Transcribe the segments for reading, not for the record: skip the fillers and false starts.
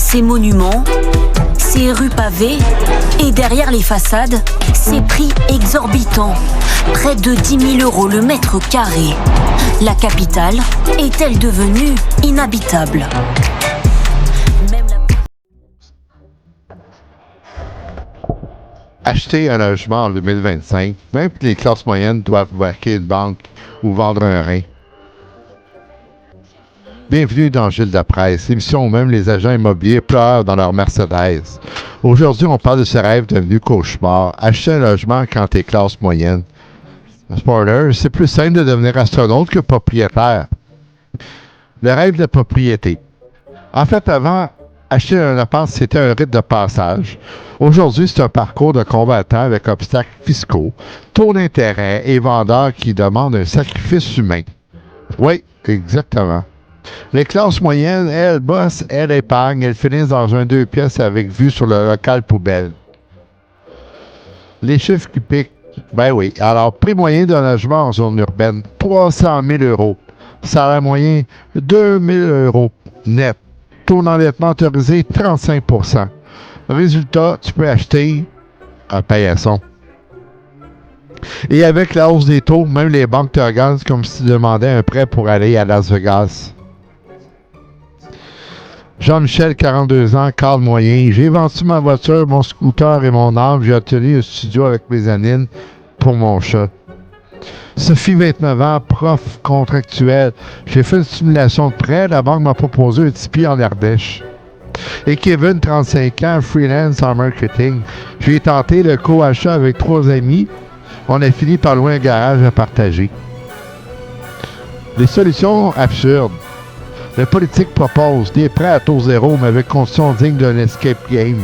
Ces monuments, ces rues pavées et derrière les façades, ces prix exorbitants. Près de 10 000 € le mètre carré. La capitale est-elle devenue inhabitable? Acheter un logement en 2025, même que les classes moyennes doivent braquer une banque ou vendre un rein. Bienvenue dans Gilles de Presse, l'émission où même les agents immobiliers pleurent dans leur Mercedes. Aujourd'hui, on parle de ce rêve devenu cauchemar, acheter un logement quand t'es classe moyenne. Spoiler, c'est plus simple de devenir astronaute que propriétaire. Le rêve de la propriété. En fait, avant, acheter un appart, c'était un rite de passage. Aujourd'hui, c'est un parcours de combattant avec obstacles fiscaux, taux d'intérêt et vendeurs qui demandent un sacrifice humain. Oui, exactement. Les classes moyennes, elles bossent, elles épargnent, elles finissent dans un 2 pièces avec vue sur le local poubelle. Les chiffres qui piquent. Ben oui. Alors, prix moyen d'un logement en zone urbaine, 300 000 €. Salaire moyen, 2 000 € net. Taux d'endettement autorisé, 35 %. Résultat, tu peux acheter un paillasson. Et avec la hausse des taux, même les banques te regardent comme si tu demandais un prêt pour aller à Las Vegas. Jean-Michel, 42 ans, cadre moyen. J'ai vendu ma voiture, mon scooter et mon arbre. J'ai obtenu un studio avec mezzanine pour mon chat. Sophie, 29 ans, prof contractuel. J'ai fait une simulation de prêt. La banque m'a proposé un Tipeee en Ardèche. Et Kevin, 35 ans, freelance en marketing. J'ai tenté le co-achat avec 3 amis. On a fini par louer un garage à partager. Les solutions absurdes. Le politique propose des prêts à taux zéro, mais avec conditions dignes d'un escape game.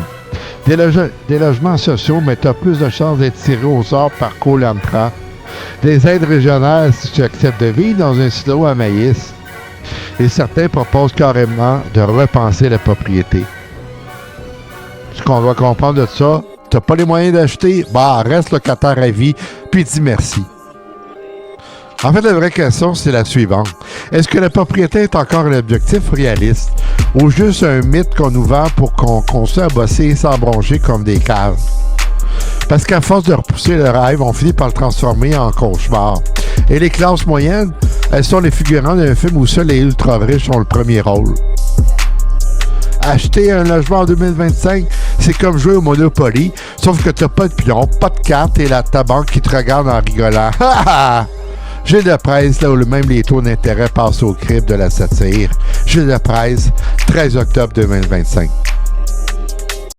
Des logements sociaux, mais tu as plus de chances d'être tiré au sort par Cole Emploi. Des aides régionales si tu acceptes de vivre dans un silo à maïs. Et certains proposent carrément de repenser la propriété. Ce qu'on doit comprendre de ça, tu n'as pas les moyens d'acheter, bah reste locataire à vie, puis dis merci. En fait, la vraie question, c'est la suivante. Est-ce que la propriété est encore un objectif réaliste ou juste un mythe qu'on nous vend pour qu'on continue à bosser sans broncher comme des caves? Parce qu'à force de repousser le rêve, on finit par le transformer en cauchemar. Et les classes moyennes, elles sont les figurants d'un film où seuls les ultra-riches ont le premier rôle. Acheter un logement en 2025, c'est comme jouer au Monopoly, sauf que t'as pas de pion, pas de carte et ta banque qui te regarde en rigolant. Gilles de Presse, là où même les taux d'intérêt passent au crible de la satire. Gilles de Presse, 13 octobre 2025.